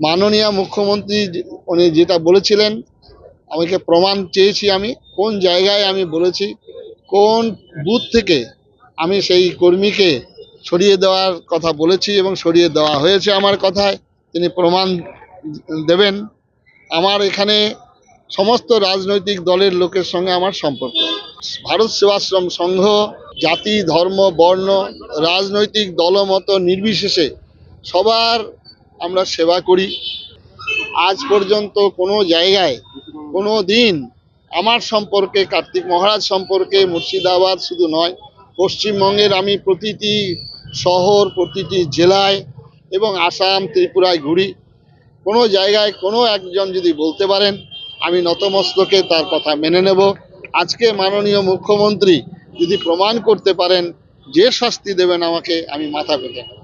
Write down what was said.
মাননীয় মুখ্যমন্ত্রী উনি যেটা বলেছিলেন, আমাকে প্রমাণ চেয়েছি, আমি কোন জায়গায় আমি বলেছি, কোন বুথ থেকে আমি সেই কর্মীকে সরিয়ে দেওয়ার কথা বলেছি এবং সরিয়ে দেওয়া হয়েছে আমার কথায়। তিনি প্রমাণ দেবেন। আমার এখানে সমস্ত রাজনৈতিক দলের লোকের সঙ্গে আমার সম্পর্ক। ভারত সেবাশ্রম সংঘ জাতি, ধর্ম, বর্ণ, রাজনৈতিক দলমত নির্বিশেষে সবার আমরা সেবা করি। আজ পর্যন্ত কোনো জায়গায় কোনো দিন আমার সম্পর্কে, কার্তিক মহারাজ সম্পর্কে, মুর্শিদাবাদ শুধু নয়, পশ্চিমবঙ্গের আমি প্রতিটি শহর, প্রতিটি জেলায় এবং আসাম, ত্রিপুরায় ঘুরি। কোনো জায়গায় কোনো একজন যদি বলতে পারেন, আমি নতমস্তকে তার কথা মেনে নেব। আজকে মাননীয় মুখ্যমন্ত্রী যদি প্রমাণ করতে পারেন, যে শাস্তি দেবেন আমাকে, আমি মাথা পেতে নেব।